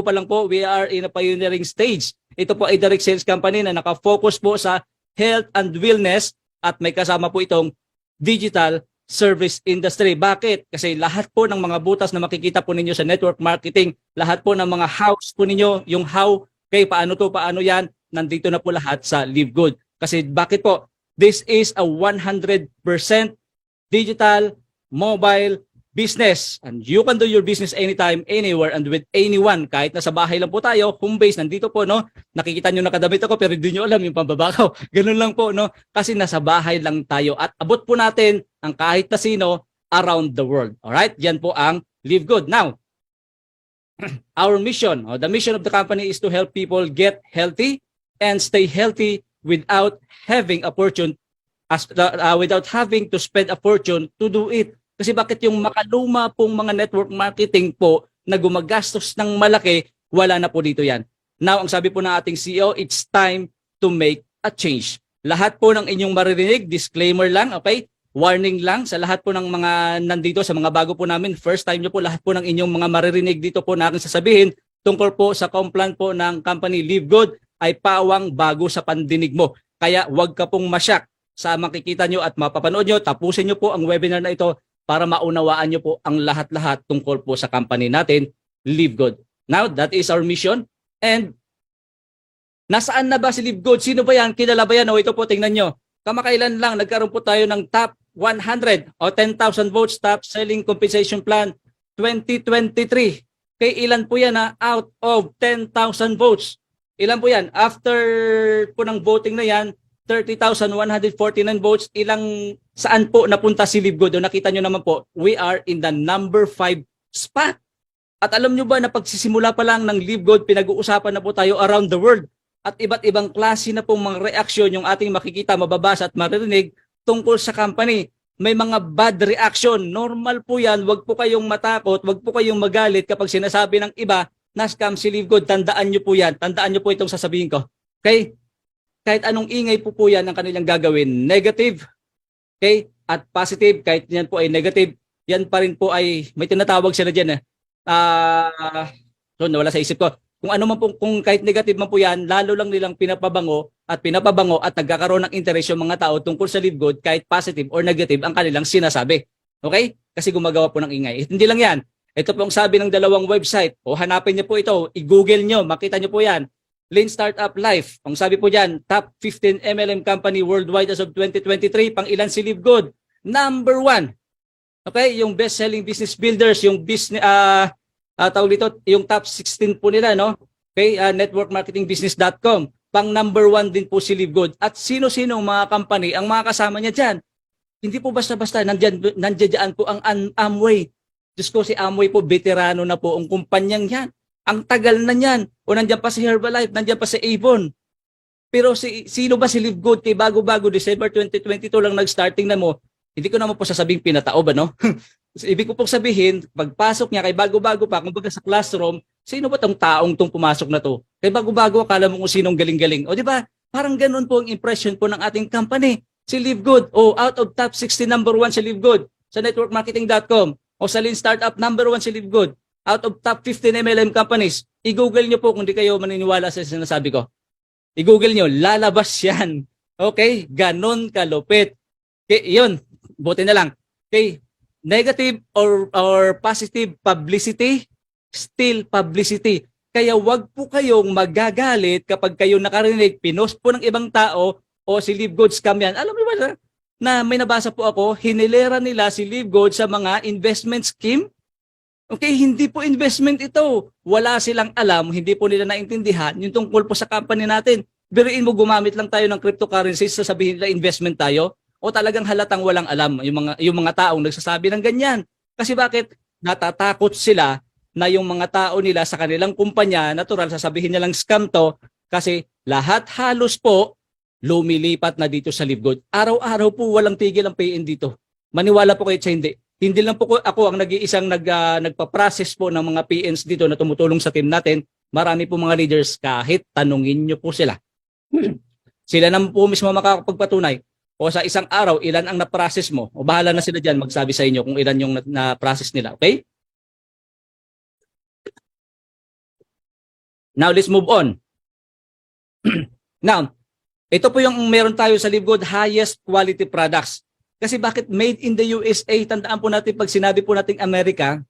pa lang po, we are in a pioneering stage. Ito po ay direct sales company na nakafocus po sa health and wellness at may kasama po itong digital service industry. Bakit? Kasi lahat po ng mga butas na makikita po ninyo sa network marketing, lahat po ng mga hows po ninyo, yung how, kay paano to, paano yan, nandito na po lahat sa Live Good. Kasi bakit po? This is a 100% digital, mobile, business, and you can do your business anytime, anywhere, and with anyone. Kahit nasa bahay lang po tayo, home base, nandito po, no? Nakikita nyo nakadamit ako, pero hindi nyo alam yung pambabakaw. Ganun lang po, no? Kasi nasa bahay lang tayo at abot po natin ang kahit na sino around the world. Alright? Yan po ang Live Good. Now, our mission, the mission of the company is to help people get healthy and stay healthy without having a fortune, without having to spend a fortune to do it. Kasi bakit yung makaluma pong mga network marketing po na gumagastos ng malaki, wala na po dito yan. Now, ang sabi po ng ating CEO, it's time to make a change. Lahat po ng inyong maririnig, disclaimer lang, okay? Warning lang sa lahat po ng mga nandito, sa mga bago po namin, first time nyo po, lahat po ng inyong mga maririnig dito po na aking sasabihin tungkol po sa complan po ng company Live Good ay pawang bago sa pandinig mo. Kaya wag ka pong masyak sa makikita nyo at mapapanood nyo. Tapusin nyo po ang webinar na ito para maunawaan nyo po ang lahat-lahat tungkol po sa company natin, Live Good. Now, that is our mission. And nasaan na ba si Live Good? Sino ba yan? Kilala ba yan? O ito po, tingnan nyo. Kamakailan lang, nagkaroon po tayo ng top 100 o 10,000 votes top selling compensation plan 2023. Kay ilan po yan out of 10,000 votes? Ilan po yan? After po ng voting na yan, 30,149 votes, saan po napunta si Live Good? O nakita nyo naman po, we are in the number 5 spot. At alam nyo ba na pagsisimula pa lang ng Live Good, pinag-uusapan na po tayo around the world. At iba't ibang klase na pong mga reaksyon yung ating makikita, mababasa at maririnig tungkol sa company. May mga bad reaction. Normal po yan, wag po kayong matakot, wag po kayong magalit kapag sinasabi ng iba na scam si Live Good. Tandaan nyo po yan, tandaan nyo po itong sasabihin ko. Okay? Kahit anong ingay po yan ang kanilang gagawin, negative, okay, at positive, kahit yan po ay negative, yan pa rin po ay, may tinatawag sila dyan. So nawala sa isip ko. Kung ano man po, kung kahit negative man po yan, lalo lang nilang pinapabango at nagkakaroon ng interest yung mga tao tungkol sa Live Good, kahit positive or negative ang kanilang sinasabi. Okay? Kasi gumagawa po ng ingay. Hindi lang yan. Ito po ang sabi ng dalawang website. O hanapin niyo po ito, i-google niyo, makita niyo po yan. Lean Startup Life. Ang sabi po dyan, top 15 MLM company worldwide as of 2023. Pang ilan si Live Good? Number 1. Okay, yung best-selling business builders, yung business, tawag dito, yung top 16 po nila, no? Okay, networkmarketingbusiness.com. Pang number 1 din po si Live Good. At sino-sino mga company ang mga kasama niya dyan? Hindi po basta-basta, nandiyan po ang Amway. Diyos ko, si Amway po, veterano na po ang kumpanyang yan. Ang tagal na niyan. O nandiyan pa si Herbalife, nandiyan pa si Avon. Pero sino ba si Live Good? Kay bago-bago, December 2022 lang nag-starting na mo. Hindi ko naman po sasabing pinataob, ano? Ibig ko pong sabihin, pagpasok niya, kay bago-bago pa, kumbaga sa classroom, sino ba tong taong tong pumasok na to? Kay bago-bago, akala mo kung sinong galing-galing. O di ba? Parang ganun po ang impression po ng ating company. Si Live Good, out of top 60, number 1 si Live Good. Sa networkmarketing.com. O sa Lean Startup, number 1 si Live Good. Out of top 15 MLM companies, i-google nyo po kung di kayo maniniwala sa sinasabi ko. I-google nyo, lalabas yan. Okay? Ganon kalupit. Okay, yun. Buti na lang. Okay? Negative or positive publicity, still publicity. Kaya wag po kayong magagalit kapag kayo nakarinig, pinost po ng ibang tao, o si Live Good scam yan. Alam mo ba na may nabasa po ako, hinilera nila si Live Good sa mga investment scheme. Okay, hindi po investment ito. Wala silang alam, hindi po nila naintindihan yung tungkol po sa company natin. Biruin mo, gumamit lang tayo ng cryptocurrencies, sasabihin nila investment tayo, o talagang halatang walang alam yung mga taong nagsasabi ng ganyan. Kasi bakit? Natatakot sila na yung mga tao nila sa kanilang kumpanya, natural, sasabihin nilang scam to, kasi lahat halos po lumilipat na dito sa Live Good. Araw-araw po walang tigil ang PN dito. Maniwala po kayo sa hindi. Hindi lang po ako ang nag-iisang nagpa-process po ng mga PNs dito na tumutulong sa team natin. Marami po mga leaders, kahit tanungin nyo po sila. Sila naman po mismo makakapagpatunay. O sa isang araw, ilan ang na-process mo? O bahala na sila dyan magsabi sa inyo kung ilan yung na-process nila. Okay? Now, let's move on. Now, ito po yung meron tayo sa Livegood, highest quality products. Kasi bakit made in the USA? Tandaan po natin pag sinabi po nating Amerika,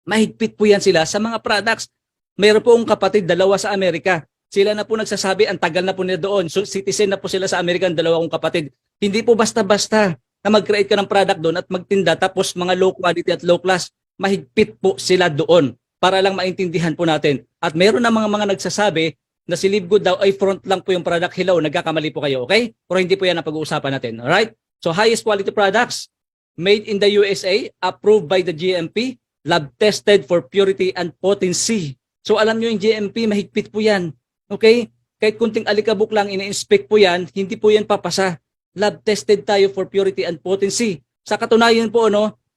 mahigpit po yan sila sa mga products. Meron po ang kapatid, dalawa sa Amerika. Sila na po nagsasabi, ang tagal na po nila doon. So, citizen na po sila sa Amerika, ang dalawa kong kapatid. Hindi po basta-basta na mag-create ka ng product doon at magtinda tapos mga low quality at low class. Mahigpit po sila doon para lang maintindihan po natin. At meron na mga nagsasabi na si Livegood daw ay front lang po yung product. Hello, nagkakamali po kayo, okay? Pero hindi po yan ang pag-uusapan natin, alright? So, highest quality products, made in the USA, approved by the GMP, lab tested for purity and potency. So, alam nyo yung GMP, mahigpit po yan, okay? Kahit kunting alikabok lang, ina-inspect po yan, hindi po yan papasa. Lab tested tayo for purity and potency. Sa katunayan po,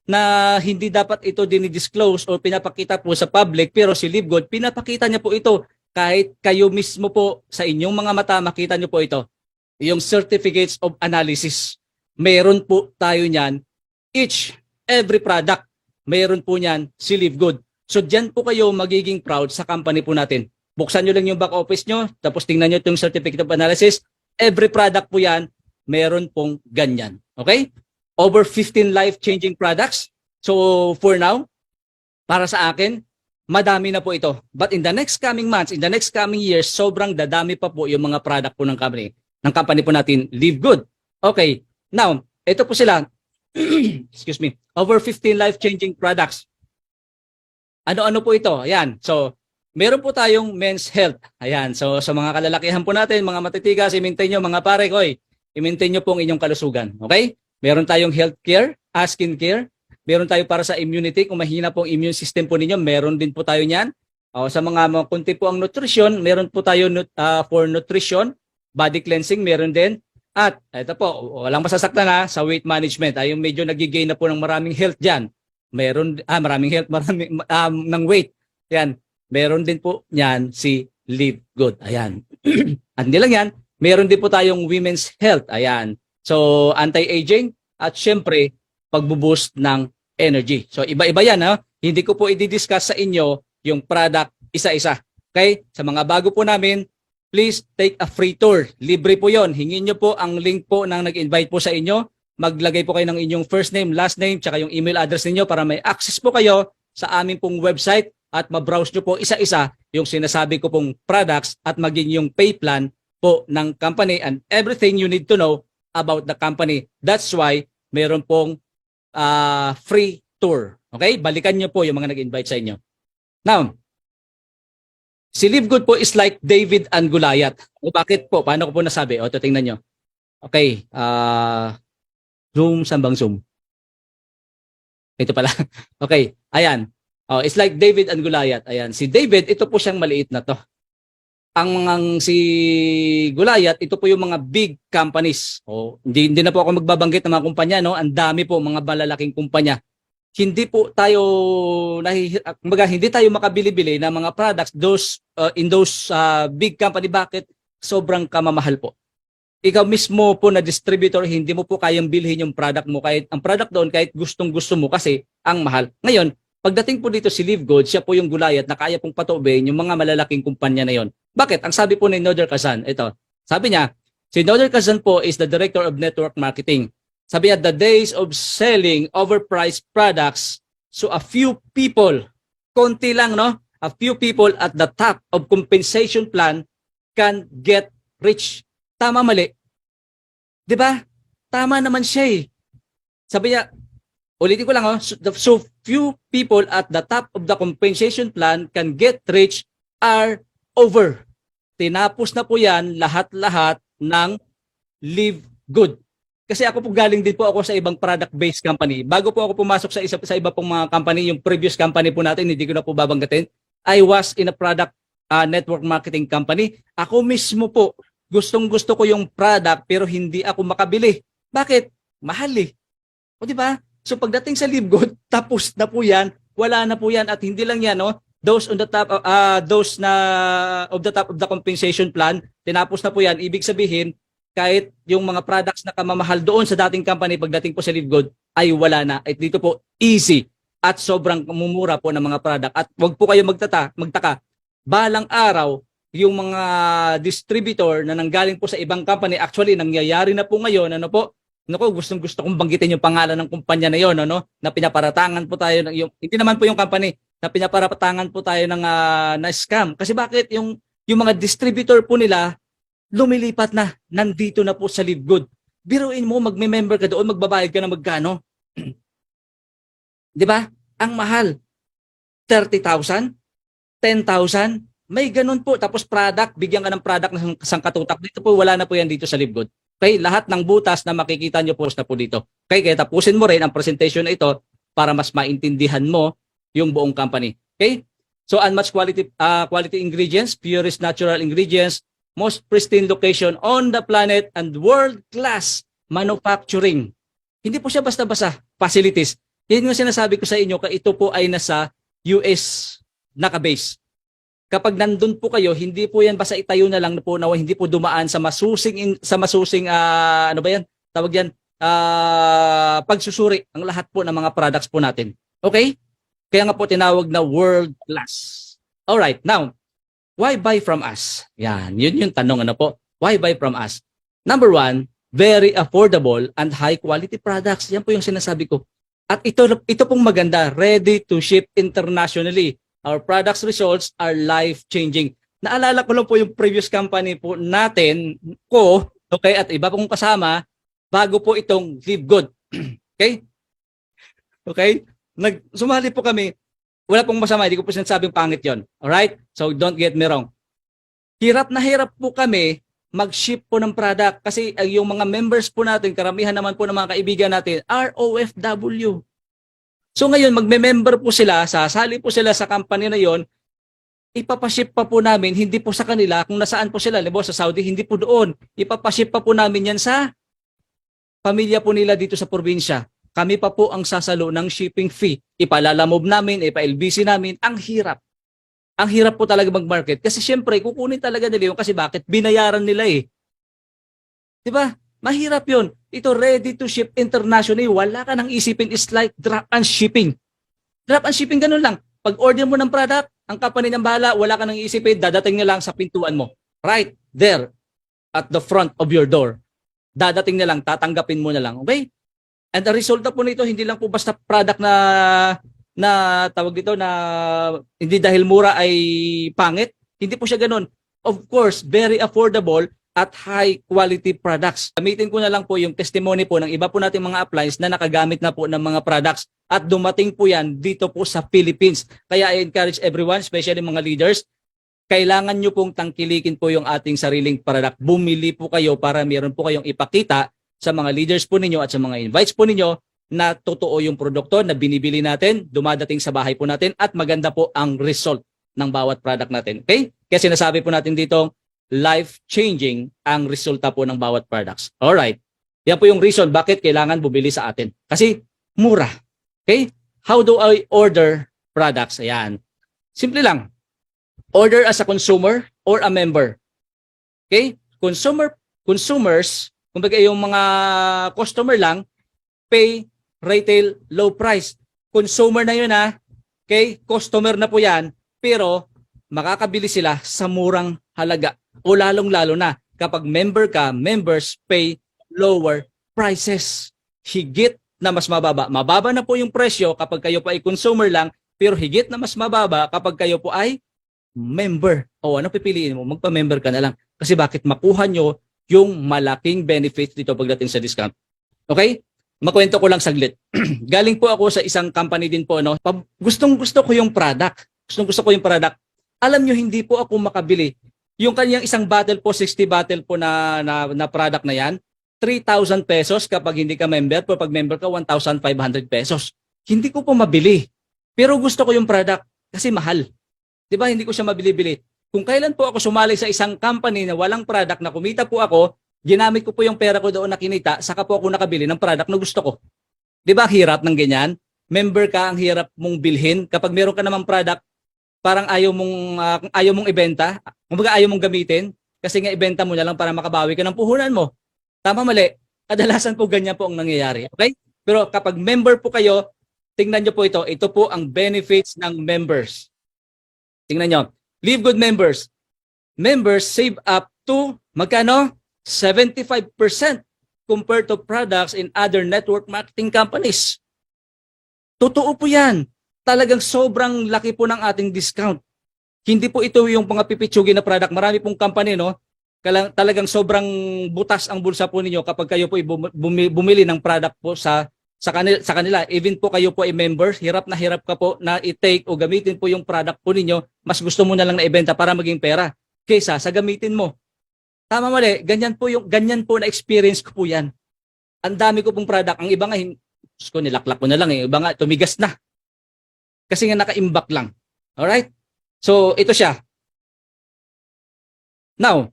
na hindi dapat ito dinidisclose o pinapakita po sa public, pero si Livegood, pinapakita niya po ito. Kahit kayo mismo po sa inyong mga mata, makita niyo po ito. Yung certificates of analysis. Meron po tayo niyan. Every product, meron po niyan si Livegood. So diyan po kayo magiging proud sa company po natin. Buksan niyo lang yung back office niyo, tapos tingnan niyo yung certificate of analysis. Every product po yan, meron pong ganyan. Okay? Over 15 life-changing products. So for now, para sa akin, madami na po ito. But in the next coming months, in the next coming years, sobrang dadami pa po yung mga product po ng company po natin, Livegood. Okay, now, ito po sila. Excuse me. Over 15 life-changing products. Ano-ano po ito? Ayan. So, meron po tayong men's health. Ayan. So, sa mga kalalakihan po natin, mga matitigas, i-maintain nyo, mga pare ko, i-maintain nyo po ang inyong kalusugan. Okay? Meron tayong healthcare, skin care. Meron tayo para sa immunity. Kung mahina po ang immune system po ninyo, meron din po tayo niyan. Sa mga kunti po ang nutrition, meron po tayo for nutrition, body cleansing, meron din. At ito po, walang masasaktan sa weight management. Yung medyo nagigain na po ng maraming health dyan. Meron, maraming health, maraming ng weight. Yan. Meron din po niyan si Livegood. Ayan. At hindi lang yan, meron din po tayong women's health. Ayan. So, anti-aging at syempre, pagbo-boost ng energy. So, iba-iba yan. Hindi ko po i-discuss sa inyo yung product isa-isa. Okay? Sa mga bago po namin, please take a free tour. Libre po yon. Hingin nyo po ang link po ng nag-invite po sa inyo. Maglagay po kayo ng inyong first name, last name, tsaka yung email address ninyo para may access po kayo sa aming pong website at ma-browse nyo po isa-isa yung sinasabi ko pong products at maging yung pay plan po ng company and everything you need to know about the company. That's why meron pong free tour. Okay? Balikan nyo po yung mga nag-invite sa inyo. Now, si Livegood po is like David and Goliath. O bakit po? Paano ko po nasabi? O, tingnan nyo. Okay. Zoom, sambang zoom. Ito pala. Okay. Ayan. It's like David and Goliath. Ayan. Si David, ito po siyang maliit na to. Ang si Goliath, ito po yung mga big companies. Hindi na po ako magbabanggit ng mga kumpanya, Ang dami po mga malalaking kumpanya. Hindi po tayo hindi tayo makabili-bili ng mga products in those big company. Bakit? Sobrang kamamahal po. Ikaw mismo po na distributor, hindi mo po kayang bilhin yung product mo kahit ang product doon kahit gustong-gusto mo kasi ang mahal. Ngayon, pagdating po dito si Livegood, siya po yung Goliath na kaya pong patubayin yung mga malalaking kumpanya na yon. Bakit? Ang sabi po ni Noder Kazan, ito. Sabi niya, si Noder Kazan po is the Director of Network Marketing. Sabi niya, the days of selling overpriced products so a few people, konti lang, a few people at the top of compensation plan can get rich. Tama, mali? Diba? Tama naman siya Sabi niya, ulitin ko lang, so few people at the top of the compensation plan can get rich are over. Tinapos na po yan lahat-lahat ng Livegood. Kasi ako po galing din po ako sa ibang product-based company. Bago po ako pumasok sa iba pong mga company, yung previous company po natin, hindi ko na po babanggatin, I was in a product network marketing company. Ako mismo po, gustong-gusto ko yung product pero hindi ako makabili. Bakit? Mahal O di ba? So pagdating sa Livegood, tapos na po yan, wala na po yan at hindi lang yan, those on the top those na of the top of the compensation plan, tinapos na po yan. Ibig sabihin, kahit yung mga products na kamamahal doon sa dating company pagdating po sa Livegood ay wala na. At dito po easy at sobrang mumura po ng mga product. At wag po kayo magtaka. balang araw, yung mga distributor na nanggaling po sa ibang company, actually nangyayari na po ngayon, ano po, naku, gustong-gusto kong banggitin yung pangalan ng kumpanya na yon, ano, na pinaparatangan po tayo ng yung hindi naman po yung company na pinaparatangan po tayo ng na scam. Kasi bakit yung mga distributor po nila lumilipat na, nandito na po sa Livegood. Biruin mo, magme-member ka doon, magbabayad ka na magkano? 'Di ba? Ang mahal. 30,000, 10,000, may ganun po. Tapos product, bigyan ka ng product ng sangkatutak. Dito po, wala na po yan dito sa Livegood. Okay, lahat ng butas na makikita nyo po na po dito. Okay, kaya tapusin mo rin ang presentation na ito para mas maintindihan mo yung buong company. Okay? So unmatched quality ingredients, purest natural ingredients, most pristine location on the planet, and world-class manufacturing. Hindi po siya basta-basta facilities. Yan yung sinasabi ko sa inyo, ito po ay nasa US naka-base. Kapag nandun po kayo, hindi po yan basta itayo na lang po na hindi po dumaan sa masusing ano ba yan? Tawag yan, pagsusuri ang lahat po ng mga products po natin. Okay? Kaya nga po tinawag na world class. All right, now, why buy from us? Yan, yun yung tanong, ano po? Why buy from us? Number one, very affordable and high quality products. Yan po yung sinasabi ko. At ito pong maganda, ready to ship internationally. Our products results are life-changing. Naalala ko lang po yung previous company po natin, okay, at iba pong kasama, bago po itong Livegood. Okay? Okay? Sumali po kami, wala pong masama, hindi ko po sinasabing pangit yon. Alright? So don't get me wrong. Hirap na hirap po kami mag-ship po ng product kasi yung mga members po natin, karamihan naman po ng mga kaibigan natin, are OFW. So ngayon, magme-member po sila, sasali po sila sa company na yon, ipapaship pa po namin, hindi po sa kanila, kung nasaan po sila, libo sa Saudi, hindi po doon. Ipapaship pa po namin yan sa pamilya po nila dito sa probinsya. Kami pa po ang sasalo ng shipping fee. Ipalalamob namin, ipa-LBC namin. Ang hirap. Ang hirap po talaga mag-market. Kasi syempre, kukunin talaga nila yun. Kasi bakit? Binayaran nila eh. Diba? Mahirap yun. Ito ready to ship internationally. Wala ka nang isipin, is like drop and shipping. Drop and shipping, ganun lang. Pag order mo ng product, ang company ng bahala, wala ka nang isipin, dadating na lang sa pintuan mo. Right there at the front of your door. Dadating na lang, tatanggapin mo na lang. Okay? And the resulta po nito, hindi lang po basta product na tawag dito na hindi dahil mura ay pangit. Hindi po siya ganun. Of course, very affordable at high quality products. Gamitin ko na lang po yung testimony po ng iba po nating mga appliance na nakagamit na po ng mga products at dumating po yan dito po sa Philippines. Kaya I encourage everyone, especially mga leaders, kailangan nyo pong tangkilikin po yung ating sariling product. Bumili po kayo para meron po kayong ipakita sa mga leaders po ninyo at sa mga invites po ninyo na totoo yung produkto na binibili natin, dumadating sa bahay po natin at maganda po ang result ng bawat product natin. Okay? Kaya sinasabi po natin dito, life-changing ang resulta po ng bawat products. Alright. Yan po yung reason bakit kailangan bumili sa atin. Kasi mura. Okay? How do I order products? Ayan. Simple lang. Order as a consumer or a member. Okay? Consumers, kumbaga yung mga customer lang, pay retail low price. Consumer na yun ha. Okay? Customer na po yan. Pero makakabili sila sa murang halaga. O lalong-lalo na kapag member ka, members pay lower prices. Higit na mas mababa. Mababa na po yung presyo kapag kayo po ay consumer lang, pero higit na mas mababa kapag kayo po ay member. O ano pipiliin mo? Magpa-member ka na lang. Kasi bakit makuha nyo yung malaking benefits dito pagdating sa discount. Okay? Makwento ko lang saglit. Galing po ako sa isang company din po, no? Gustong-gusto ko yung product. Gustong-gusto ko yung product. Alam nyo, hindi po ako makabili. Yung kanyang isang bottle po, 60 bottle po na product na yan, 3,000 pesos kapag hindi ka member. Pag member ka, 1,500 pesos. Hindi ko po mabili. Pero gusto ko yung product kasi mahal. Diba? Hindi ko siya mabili-bili. Kung kailan po ako sumali sa isang company na walang product na kumita po ako, ginamit ko po yung pera ko doon na kinita, saka po ako nakabili ng product na gusto ko. Diba hirap ng ganyan? Member ka, ang hirap mong bilhin. Kapag meron ka namang product, parang ayaw mong ibenta, kumbaga ayaw mong gamitin, kasi nga ibenta mo na lang para makabawi ka ng puhunan mo. Tama, mali? Kadalasan po ganyan po ang nangyayari. Okay? Pero kapag member po kayo, tingnan nyo po ito. Ito po ang benefits ng members. Tingnan nyo. Live Good members. Members save up to magkano? 75% compared to products in other network marketing companies. Totoo po yan. Talagang sobrang laki po ng ating discount. Hindi po ito yung mga pipitsugin na product. Marami pong company, no? Talagang sobrang butas ang bulsa po ninyo kapag kayo po bumili ng product po sa kanila. Even po kayo po ay member, hirap ka po na i-take o gamitin po yung product po ninyo. Mas gusto mo na lang na ibenta para maging pera kaysa sa gamitin mo. Tama mali, ganyan po na experience ko po yan. Ang dami ko pong product. Ang iba nga, nilaklak ko na lang eh. Iba nga, tumigas na. Kasi nga naka-imbak lang. Alright? So, ito siya. Now,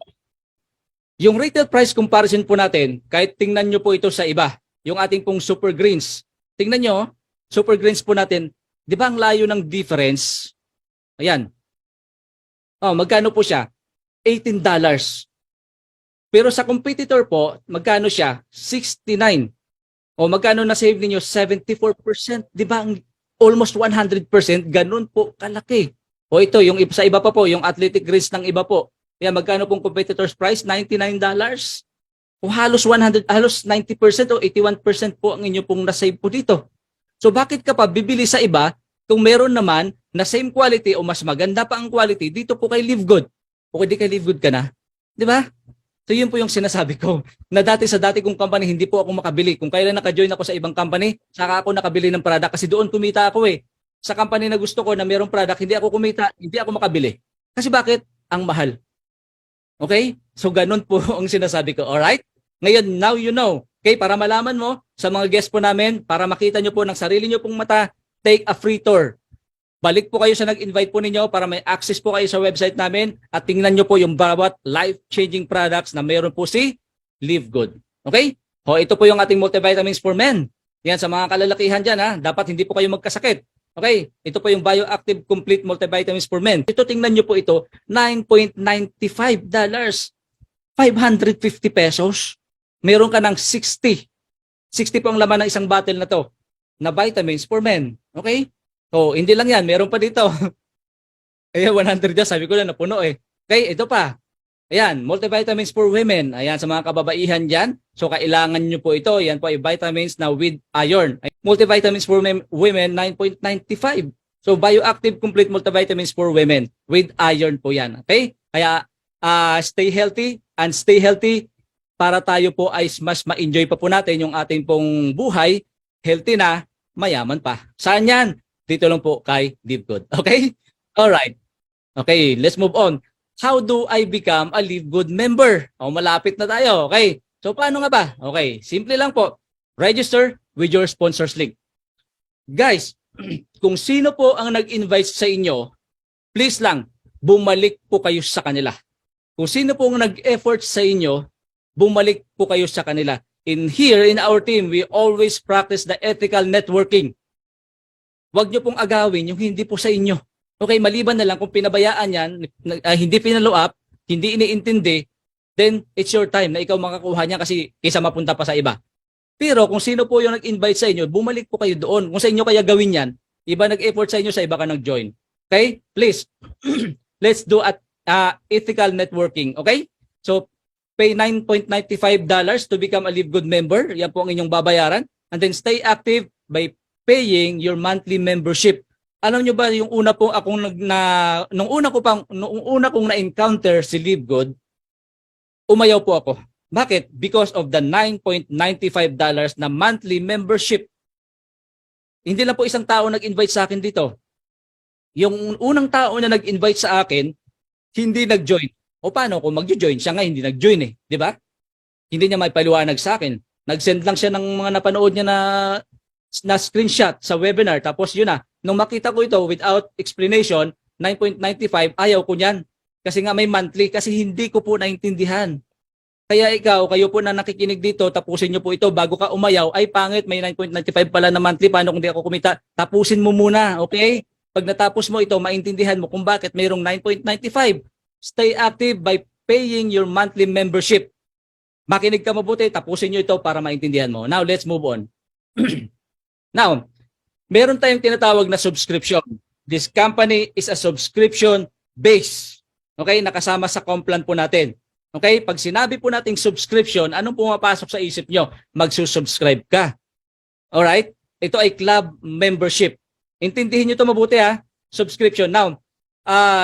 yung retail price comparison po natin, kahit tingnan nyo po ito sa iba, yung ating pong Super Greens. Tingnan nyo, Super Greens po natin, di ba ang layo ng difference? Ayan. Oh, magkano po siya? $18. Pero sa competitor po, magkano siya? 69. O magkano na save ninyo? 74%. Di ba almost 100%? Ganun po kalaki. O ito, yung sa iba pa po, yung athletic greens ng iba po. Kaya magkano pong competitor's price? $99. O halos 90% o 81% po ang inyo pong na-save po dito. So bakit ka pa bibili sa iba kung meron naman na same quality o mas maganda pa ang quality dito po kay Live Good? O di kay Live Good ka na? Di ba? So yun po yung sinasabi ko. Na dati sa dati kong company, hindi po ako makabili. Kung kailan naka-join ako sa ibang company, saka ako nakabili ng product. Kasi doon kumita ako eh. Sa company na gusto ko na merong product, hindi ako kumita, hindi ako makabili. Kasi bakit? Ang mahal. Okay? So ganun po ang sinasabi ko. Alright? Ngayon, now you know. Okay? Para malaman mo sa mga guests po namin, para makita nyo po ng sarili nyo pong mata, take a free tour. Balik po kayo sa nag-invite po ninyo para may access po kayo sa website namin at tingnan nyo po yung bawat life-changing products na mayroon po si Live Good. Okay? O, ito po yung ating multivitamins for men. Yan, sa mga kalalakihan dyan, ha? Dapat hindi po kayo magkasakit. Okay? Ito po yung Bioactive Complete Multivitamins for Men. Ito, tingnan nyo po ito, $9.95. 550 pesos. Meron ka ng 60. 60 po ang laman ng isang bottle na to na vitamins for men. Okay? So, hindi lang yan. Meron pa dito. Ayan, 100 dyan. Sabi ko na napuno eh. Okay, ito pa. Ayan, multivitamins for women. Ayan, sa mga kababaihan dyan. So, kailangan nyo po ito. Ayan po ay vitamins na with iron. Multivitamins for women, 9.95. So, Bioactive Complete Multivitamins for Women with iron po yan. Okay? Kaya, stay healthy and stay healthy para tayo po ay mas ma-enjoy pa po natin yung ating pong buhay. Healthy na, mayaman pa. Saan yan? Dito lang po kay Live Good. Okay? Alright. Okay, let's move on. How do I become a Live Good member? O, malapit na tayo. Okay. So, paano nga ba? Okay, simple lang po. Register with your sponsors link. Guys, kung sino po ang nag-invite sa inyo, please lang, bumalik po kayo sa kanila. Kung sino po ang nag-effort sa inyo, bumalik po kayo sa kanila. Here in our team, we always practice the ethical networking. Huwag nyo pong agawin yung hindi po sa inyo. Okay, maliban na lang kung pinabayaan yan, hindi pinalo up, hindi iniintindi, then it's your time na ikaw makakuha niya kasi kaysa mapunta pa sa iba. Pero kung sino po yung nag-invite sa inyo, bumalik po kayo doon. Kung sa inyo kaya gawin yan, iba nag-effort sa inyo, sa iba ka nag-join. Okay? Please, let's do ethical networking. Okay? So, pay $9.95 to become a Live Good member. Yan po ang inyong babayaran. And then stay active by paying your monthly membership. Alam nyo ba yung una po akong nung una kong na-encounter si Live Good, umayaw po ako. Bakit? Because of the $9.95 na monthly membership. Hindi lang po isang tao nag-invite sa akin dito. Yung unang tao na nag-invite sa akin, hindi nag-join. O paano kung mag-join? Siya nga hindi nag-join eh. Di ba? Hindi niya may paliwanag sa akin. Nag-send lang siya ng mga napanood niya na screenshot sa webinar. Tapos yun na. Nung makita ko ito without explanation, 9.95, ayaw ko niyan. Kasi nga may monthly. Kasi hindi ko po naintindihan. Kaya kayo po na nakikinig dito, tapusin nyo po ito bago ka umayaw. Ay pangit, may 9.95 pala na monthly. Paano kung di ako kumita? Tapusin mo muna. Okay? Pag natapos mo ito, maintindihan mo kung bakit mayroong 9.95. Stay active by paying your monthly membership. Makinig ka mabuti, tapusin nyo ito para maintindihan mo. Now, let's move on. Now, meron tayong tinatawag na subscription. This company is a subscription base. Okay, nakasama sa Complan po natin. Okay, pag sinabi po nating subscription, anong pumapasok sa isip nyo? Magsusubscribe ka. Alright? Ito ay club membership. Intindihin nyo ito mabuti ha. Subscription. Now,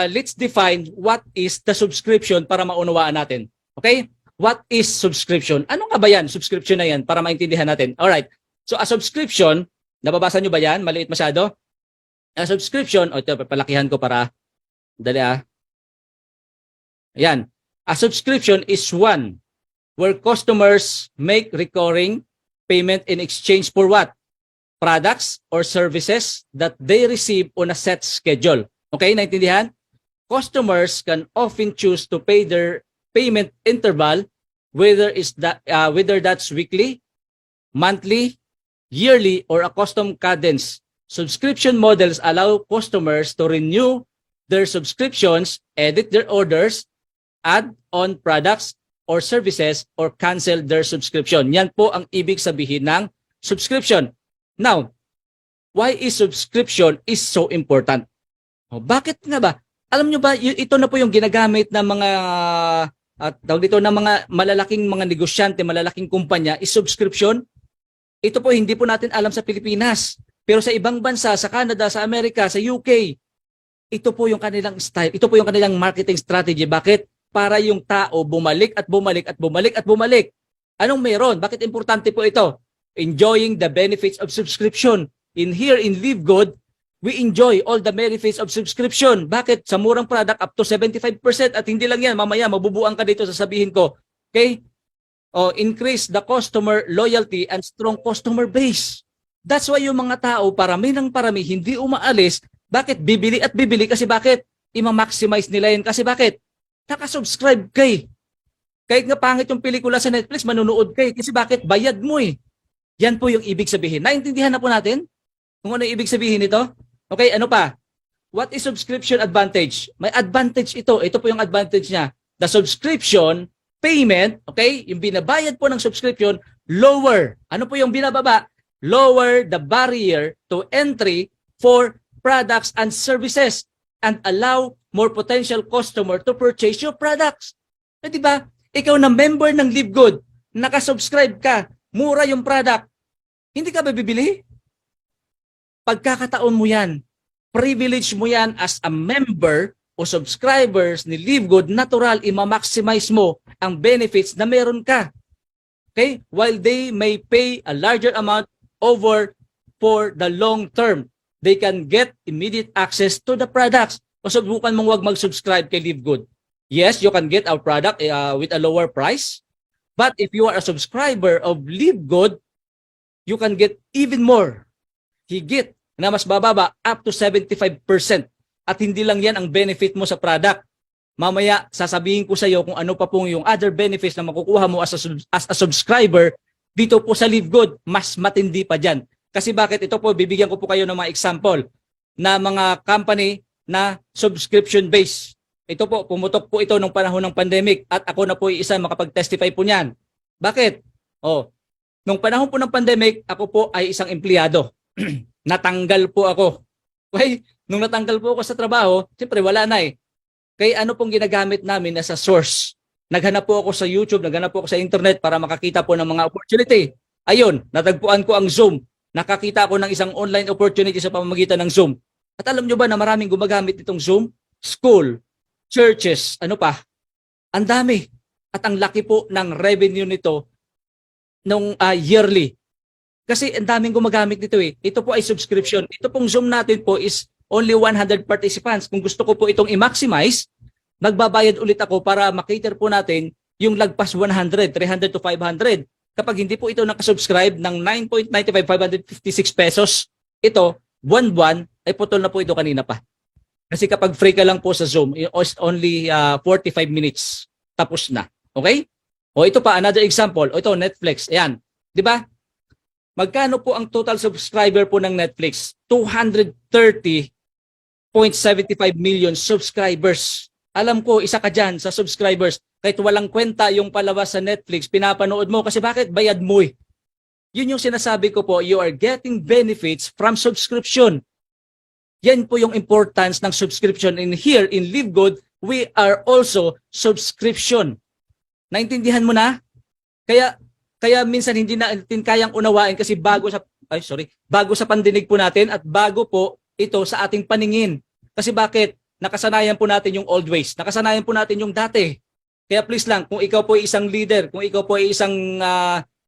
let's define what is the subscription para maunawaan natin. Okay? What is subscription? Ano nga ba yan? Subscription na yan para maintindihan natin. Alright. So, a subscription, nababasa nyo ba yan? Maliit masyado? A subscription, ito, papalakihan ko para, dali Ayan. A subscription is one where customers make recurring payment in exchange for what? Products or services that they receive on a set schedule. Okay, naintindihan? Customers can often choose to pay their payment interval whether that's weekly, monthly, yearly, or a custom cadence. Subscription models allow customers to renew their subscriptions, edit their orders, add on products or services, or cancel their subscription. Yan po ang ibig sabihin ng subscription. Now, why is subscription is so important? Bakit nga ba? Alam nyo ba, ito na po yung ginagamit ng mga tawag dito ng mga malalaking mga negosyante, malalaking kumpanya is subscription. Ito po hindi po natin alam sa Pilipinas. Pero sa ibang bansa, sa Canada, sa Amerika, sa UK, ito po yung kanilang style, ito po yung kanilang marketing strategy. Bakit? Para yung tao bumalik at bumalik at bumalik at bumalik. Anong meron? Bakit importante po ito? Enjoying the benefits of subscription. In here, in Live Good, we enjoy all the benefits of subscription. Bakit? Sa murang product, up to 75%. At hindi lang yan, mamaya, mabubuang ka dito, sasabihin ko. Okay? Increase the customer loyalty and strong customer base. That's why yung mga tao, parami ng parami, hindi umaalis. Bakit? Bibili at bibili. Kasi bakit? Ima-maximize nila yun. Kasi bakit? Nakasubscribe kay. Kahit nga pangit yung pelikula sa Netflix, manunood kay. Kasi bakit? Bayad mo eh. Yan po yung ibig sabihin. Naintindihan na po natin kung ano yung ibig sabihin nito? Okay, ano pa? What is subscription advantage? May advantage ito. Ito po yung advantage niya. The subscription payment, okay, yung binabayad po ng subscription, lower. Ano po yung binababa? Lower the barrier to entry for products and services and allow more potential customer to purchase your products. Eh, di ba? Ikaw na member ng Live Good, nakasubscribe ka, mura yung product, hindi ka ba bibili? Pagkakataon mo yan, privilege mo yan as a member o subscribers ni Live Good, natural, ima-maximize mo ang benefits na meron ka. Okay? While they may pay a larger amount over for the long term, they can get immediate access to the products. O subukan mong wag mag-subscribe kay Live Good. Yes, you can get our product with a lower price. But if you are a subscriber of Live Good, you can get even more. Higit na mas bababa, up to 75%. At hindi lang yan ang benefit mo sa product. Mamaya, sasabihin ko sa iyo kung ano pa pong yung other benefits na makukuha mo as a subscriber dito po sa Live Good. Mas matindi pa dyan. Kasi bakit? Ito po, bibigyan ko po kayo ng mga example na mga company na subscription base. Ito po, pumutok po ito nung panahon ng pandemic at ako na po isa makapag-testify po niyan. Bakit? Nung panahon po ng pandemic, ako po ay isang empleyado. Natanggal po ako. Okay? Nung natanggal po ako sa trabaho, siyempre wala na eh. Kaya ano pong ginagamit namin na sa source? Naghanap po ako sa YouTube, naghanap po ako sa internet para makakita po ng mga opportunity. Ayun, natagpuan ko ang Zoom. Nakakita ako ng isang online opportunity sa pamamagitan ng Zoom. At alam nyo ba na maraming gumagamit itong Zoom? School, churches, ano pa? Ang dami. At ang laki po ng revenue nito nung yearly. Kasi ang daming gumagamit nito eh. Ito po ay subscription. Ito pong Zoom natin po is only 100 participants. Kung gusto ko po itong i-maximize, magbabayad ulit ako para makater po natin yung lagpas 100, 300 to 500. Kapag hindi po ito nakasubscribe ng 9.95, 556 pesos, ito, buwan-buwan, ay putol na po ito kanina pa. Kasi kapag free ka lang po sa Zoom, it's only 45 minutes. Tapos na. Okay? O ito pa, another example. O ito, Netflix. Ayan. Di ba? Magkano po ang total subscriber po ng Netflix? 230.75 million subscribers. Alam ko, isa ka dyan sa subscribers. Kahit walang kwenta yung palabas sa Netflix, pinapanood mo. Kasi bakit? Bayad mo eh. Yun yung sinasabi ko po, you are getting benefits from subscription. Yan po yung importance ng subscription. In here, in Live Good, we are also subscription. Naintindihan mo na? Kaya minsan hindi natin kayang unawain kasi bago sa pandinig po natin at bago po ito sa ating paningin. Kasi bakit? Nakasanayan po natin yung old ways. Nakasanayan po natin yung dati. Kaya please lang, kung ikaw po ay isang leader, kung ikaw po ay isang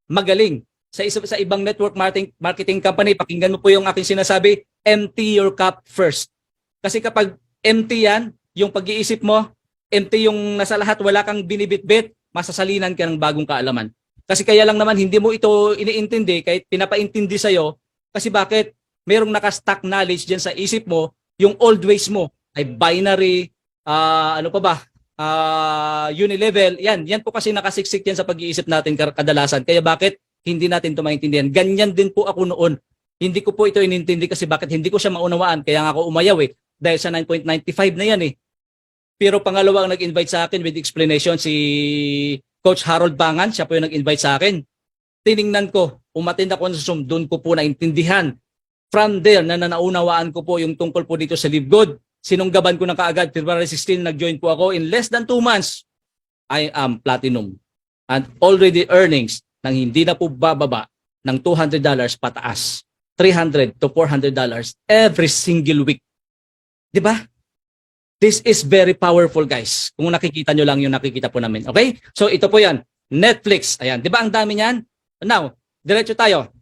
magaling sa ibang network marketing company, pakinggan mo po yung aking sinasabi, empty your cup first. Kasi kapag empty yan, yung pag-iisip mo, empty yung nasa lahat, wala kang binibitbit, masasalinan ka ng bagong kaalaman. Kasi kaya lang naman hindi mo ito iniintindi kahit pinapaintindi sa'yo. Kasi bakit? Merong naka-stack knowledge dyan sa isip mo, yung old ways mo ay binary, unilevel. Yan po kasi nakasiksik yan sa pag-iisip natin kadalasan. Kaya bakit? Hindi natin ito maintindihan. Ganyan din po ako noon. Hindi ko po ito inintindi kasi bakit hindi ko siya maunawaan. Kaya nga ako umayaw dahil sa 9.95 na yan Pero pangalawa ang nag-invite sa akin with explanation si Coach Harold Bangan. Siya po yung nag-invite sa akin. Tiningnan ko, umattend ako sa Zoom, doon ko po naintindihan. From there, naunawaan ko po yung tungkol po dito sa Live Good. Sinunggaban ko na kaagad, February 16, nag-join po ako. In less than 2 months, I am platinum. And already earnings nang hindi na po bababa ng $200 pataas. $300 to $400 every single week. Di ba? This is very powerful, guys. Kung nakikita nyo lang yung nakikita po namin. Okay? So ito po yan. Netflix. Ayan. Di ba ang dami niyan? Now, diretso tayo.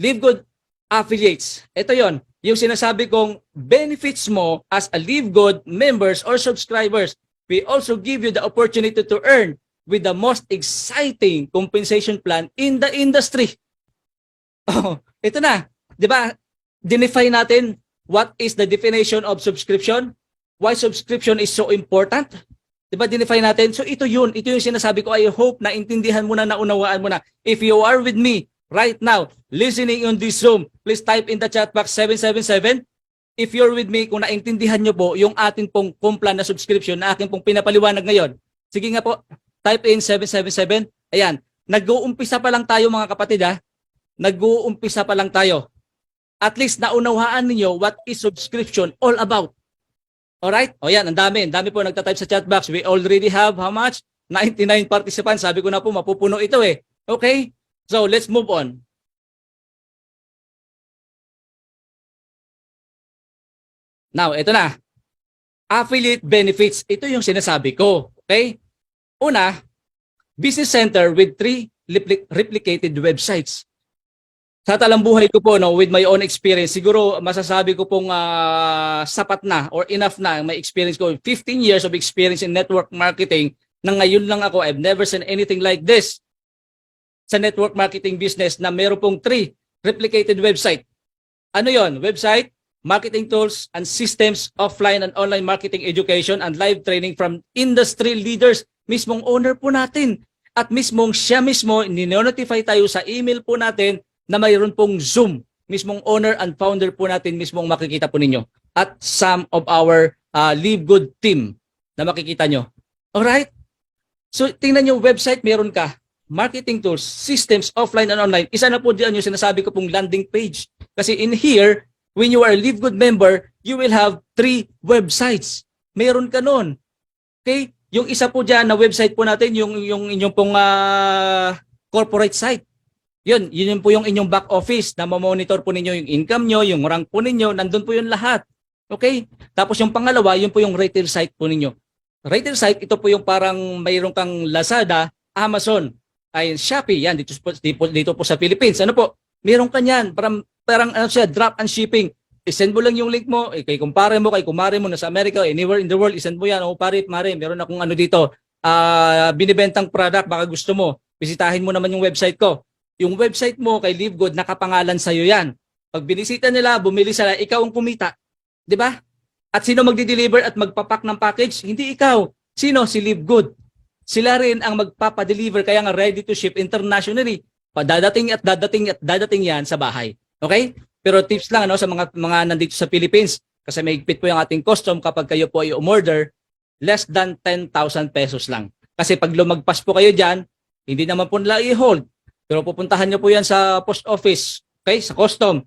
Live Good Affiliates. Ito yon. Yung sinasabi kong benefits mo as a Live Good members or subscribers. We also give you the opportunity to earn with the most exciting compensation plan in the industry. Oh, ito na. 'Di ba? Define natin what is the definition of subscription? Why subscription is so important? 'Di ba? Define natin. So ito 'yun. Ito yung sinasabi ko. I hope na intindihan mo na, naunawaan mo na. If you are with me right now, listening on this Zoom, please type in the chat box 777. If you're with me, kung naintindihan nyo po yung atin pong kumplan na subscription na akin pong pinapaliwanag ngayon. Sige nga po, type in 777. Ayan, nag-uumpisa pa lang tayo mga kapatid Nag-uumpisa pa lang tayo. At least naunawaan ninyo what is subscription all about. Alright? O yan, ang dami po nagtatype sa chat box. We already have how much? 99 participants. Sabi ko na po, mapupuno ito Okay? So, let's move on. Now, ito na. Affiliate benefits. Ito yung sinasabi ko. Okay? Una, business center with 3 replicated websites. Sa talambuhay ko po, with my own experience, siguro masasabi ko pong sapat na or enough na may experience ko. 15 years of experience in network marketing na ngayon lang ako, I've never seen anything like this sa network marketing business na meron pong 3 replicated website. Ano yon? Website, marketing tools and systems, offline and online marketing education and live training from industry leaders. Mismong owner po natin. At siya mismo, ninonotify tayo sa email po natin na mayroon pong Zoom. Mismong owner and founder po natin, mismong makikita po ninyo. At some of our Live Good team na makikita nyo. Alright? So, tingnan nyo, website meron ka. Marketing tools, systems, offline and online. Isa na po diyan yung sinasabi ko pong landing page. Kasi in here, when you are a Live Good member, you will have 3 websites. Meron ka nun. Okay? Yung isa po dyan na website po natin, yung inyong pong corporate site. Yun po yung inyong back office na mamonitor po ninyo yung income nyo, yung rank po ninyo, nandun po yun lahat. Okay? Tapos yung pangalawa, yun po yung retail site po ninyo. Retail site, ito po yung parang mayroon kang Lazada, Amazon, ay Shopee, yan, dito po sa Philippines. Ano po? Meron ka yan, parang ano siya, drop and shipping. I-send mo lang yung link mo, kay kumare mo, kay kumare mo, nasa America, anywhere in the world, i-send mo yan. O pare, meron akong ano dito, binibentang product, baka gusto mo, bisitahin mo naman yung website ko. Yung website mo kay Live Good, nakapangalan sa'yo yan. Pag binisita nila, bumili sila, ikaw ang kumita. Di ba? At sino magdi-deliver at magpapak ng package? Hindi ikaw. Sino? Si Live Good. Sila rin ang magpapadeliver, kaya nga ready to ship internationally. Dadating at dadating yan sa bahay. Okay? Pero tips lang sa mga nandito sa Philippines, kasi may higpit po yung ating custom kapag kayo po ay umorder, less than 10,000 pesos lang. Kasi pag lumagpas po kayo dyan, hindi naman po nila i-hold. Pero pupuntahan nyo po yan sa post office, okay? Sa custom.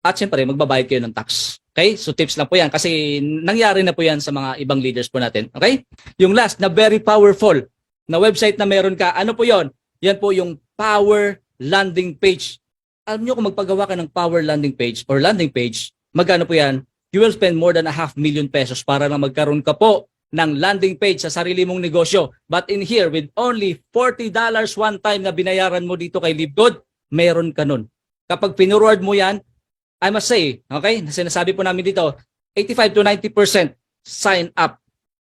At siyempre, magbabayad kayo ng tax. Okay? So tips lang po yan kasi nangyari na po yan sa mga ibang leaders po natin. Okay? Yung last na very powerful na website na meron ka, ano po yon? Yan po yung Power Landing Page. Alam nyo kung magpagawa ka ng Power Landing Page or landing page, magkano po yan? You will spend more than ₱500,000 para lang magkaroon ka po ng landing page sa sarili mong negosyo. But in here, with only $40 one time na binayaran mo dito kay LiveGood, meron ka nun. Kapag pinurward mo yan, I must say, okay, sinasabi po namin dito, 85 to 90% sign up.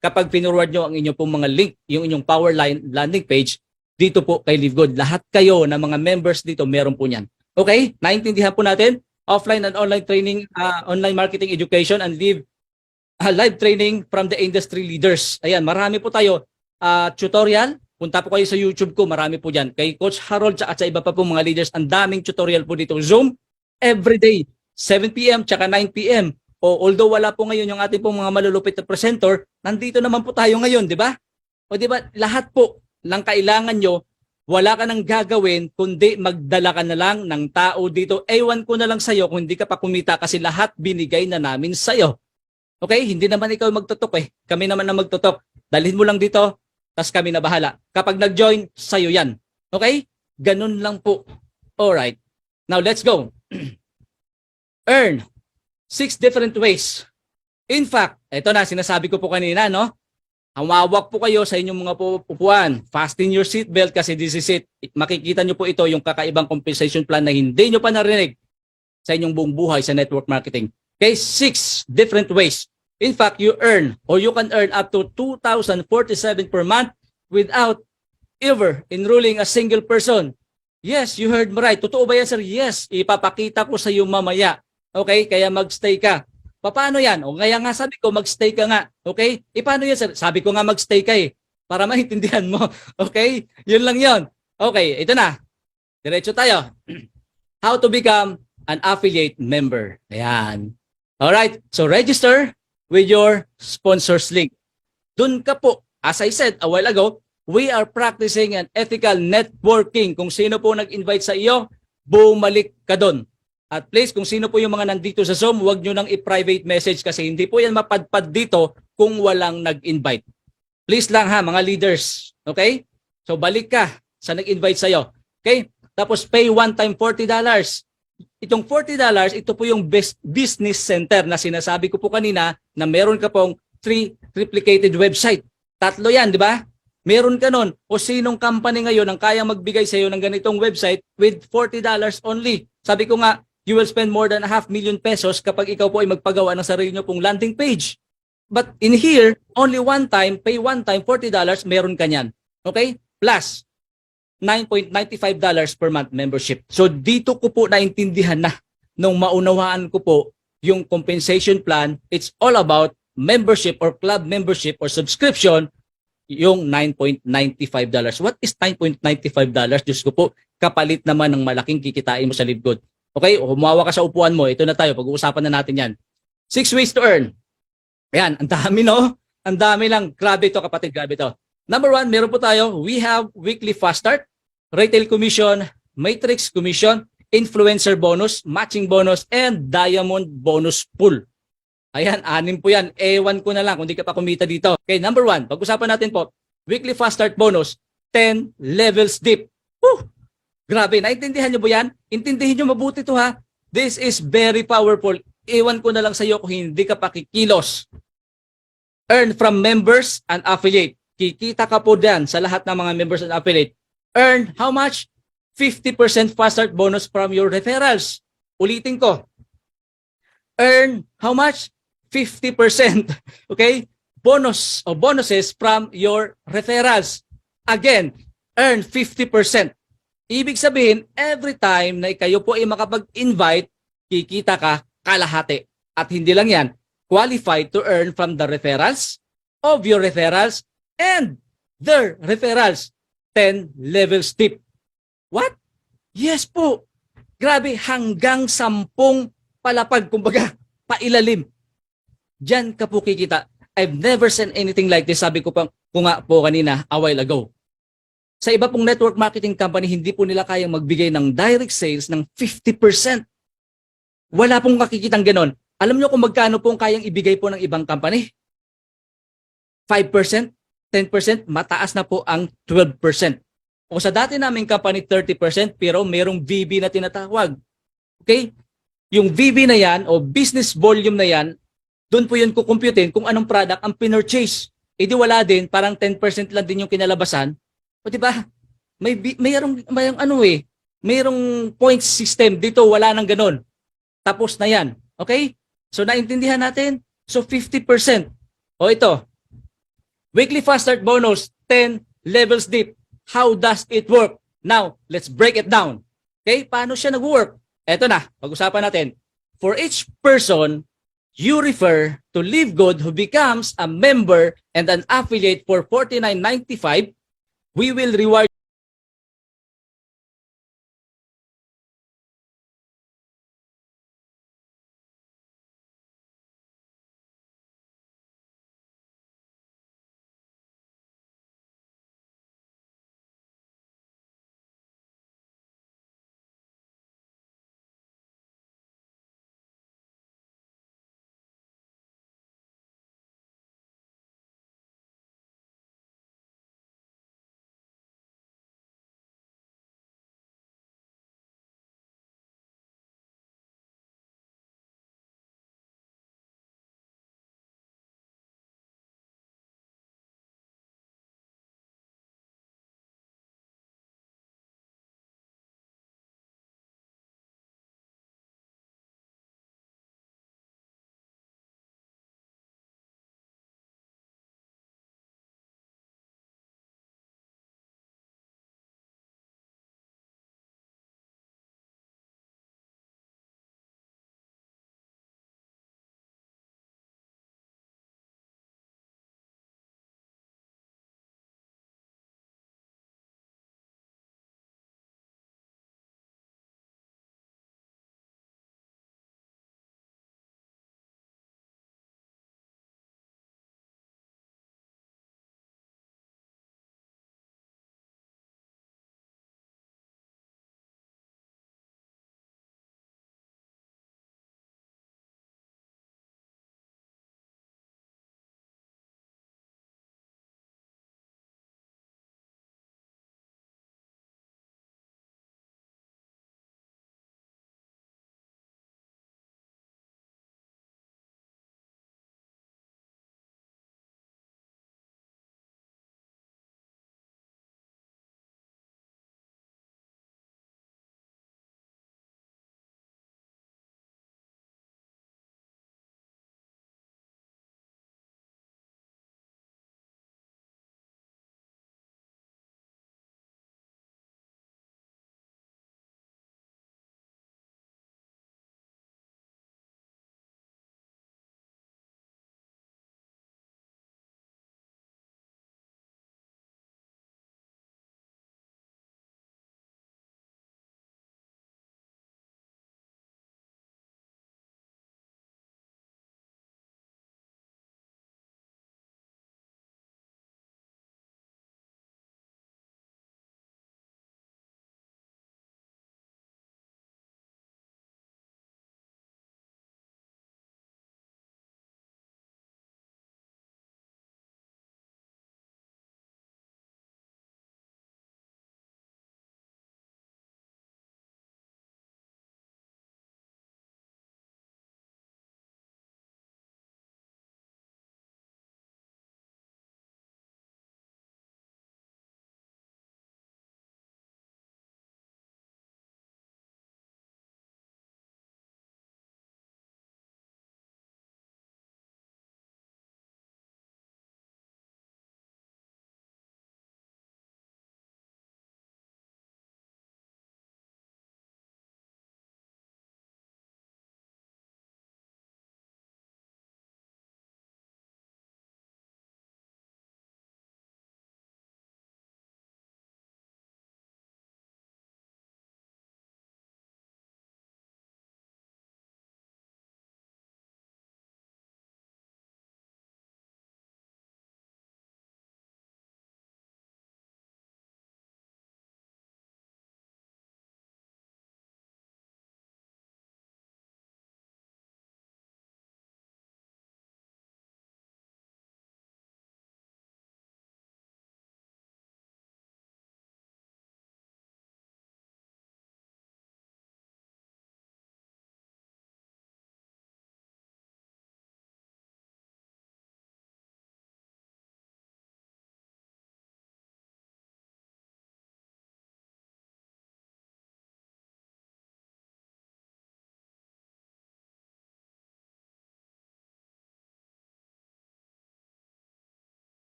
Kapag pinurward nyo ang inyong pong mga link, yung inyong Power Line landing page, dito po kay LiveGood. Lahat kayo na mga members dito, meron po niyan. Okay? Naintindihan po natin, offline and online training, online marketing education, and live training from the industry leaders. Ayan, marami po tayo. Tutorial, punta po kayo sa YouTube ko, marami po dyan. Kay Coach Harold at sa iba pa po mga leaders, ang daming tutorial po dito. Zoom, everyday, 7 p.m. tsaka 9 p.m. Although wala po ngayon yung ating pong mga malulupit na presenter, nandito naman po tayo ngayon, di ba? O di ba, lahat po ng kailangan nyo, wala ka nang gagawin, kundi magdala ka na lang ng tao dito. Ewan ko na lang sa'yo kung hindi ka pa kumita kasi lahat binigay na namin sa'yo. Okay? Hindi naman ikaw magtutok eh. Kami naman na magtutok. Dalhin mo lang dito, tas kami na bahala. Kapag nag-join, sa'yo yan. Okay? Ganun lang po. Alright. Now, let's go. Earn 6 different ways. In fact, ito na, sinasabi ko po kanina, no? Humawak po kayo sa inyong mga upuan. Fasten your seatbelt kasi this is it. Makikita nyo po ito, yung kakaibang compensation plan na hindi nyo pa narinig sa inyong buong buhay sa network marketing. Okay, 6 different ways. In fact, you can earn up to $2,047 per month without ever enrolling a single person. Yes, you heard me right. Totoo ba yan, sir? Yes, ipapakita ko sa iyo mamaya. Okay, kaya magstay ka. Paano yan? O kaya nga sabi ko, magstay ka nga. Okay? Paano yan, sir? Sabi ko nga magstay ka eh. Para maintindihan mo. Okay? Yun lang yun. Okay, ito na. Diretso tayo. How to become an affiliate member. Ayan. Alright, so register with your sponsors link. Dun ka po, as I said a while ago, we are practicing an ethical networking. Kung sino po nag-invite sa iyo, bumalik ka dun. At please, kung sino po yung mga nandito sa Zoom, huwag nyo nang i-private message kasi hindi po yan mapadpad dito kung walang nag-invite. Please lang ha, mga leaders. Okay? So balik ka sa nag-invite sa'yo. Okay? Tapos pay one time $40. Itong $40, ito po yung best business center na sinasabi ko po kanina na meron ka pong 3 replicated website. 3 yan, di ba? Meron ka nun. O sinong company ngayon ang kaya magbigay sa iyo ng ganitong website with $40 only? Sabi ko nga, you will spend more than ₱500,000 kapag ikaw po ay magpagawa ng sarili nyo pong landing page. But in here, only one time, pay one time, $40, meron ka niyan. Okay? Plus, $9.95 per month membership. So dito ko po naintindihan na nung maunawaan ko po yung compensation plan. It's all about membership or club membership or subscription, yung $9.95. What is $9.95? Diyos ko po, kapalit naman ng malaking kikitain mo sa LiveGood. Okay, humawa ka sa upuan mo. Ito na tayo, pag-uusapan na natin yan. 6 ways to earn. Ayan, ang dami no? Ang dami lang. Grabe ito kapatid, grabe ito. Number 1, meron po tayo, we have weekly fast start, retail commission, matrix commission, influencer bonus, matching bonus, and diamond bonus pool. Ayan, 6 po yan. Ewan ko na lang kung di ka pa kumita dito. Okay, number 1, pag-usapan natin po, weekly fast start bonus, 10 levels deep. Woo! Grabe, naintindihan nyo ba yan? Intindihin nyo mabuti to ha. This is very powerful. Ewan ko na lang sa iyo kung hindi ka pa kikilos. Earn from members and affiliate. Kikita ka po dyan sa lahat ng mga members and affiliate. Earn how much? 50% fast start bonus from your referrals. Ulitin ko. Earn how much? 50%. Okay? Bonus o bonuses from your referrals. Again, earn 50%. Ibig sabihin, every time na kayo po ay makapag-invite, kikita ka kalahati. At hindi lang yan, qualified to earn from the referrals of your referrals and their referrals. 10 levels deep. What? Yes po. Grabe, hanggang 10 palapag, kumbaga, pailalim. Diyan ka po kikita. I've never seen anything like this. Sabi ko pa nga po kanina, a while ago. Sa iba pong network marketing company, hindi po nila kayang magbigay ng direct sales ng 50%. Wala pong makikitang ganon. Alam nyo kung magkano pong kayang ibigay po ng ibang company? 5%, 10%, mataas na po ang 12%. O sa dati naming company 30% pero merong VB na tinatawag. Okay? Yung VB na yan o business volume na yan, doon po yun kukumputin kung anong product ang pinurchase. E di wala din, parang 10% lang din yung kinalabasan. O di ba? Mayroong point system dito, wala nang ganun. Tapos na yan. Okay? So naintindihan natin? So 50%. O ito, weekly fast start bonus, 10 levels deep. How does it work? Now, let's break it down. Okay? Paano siya nag-work? Eto na, pag-usapan natin. For each person you refer to Live Good who becomes a member and an affiliate for $49.95, we will reward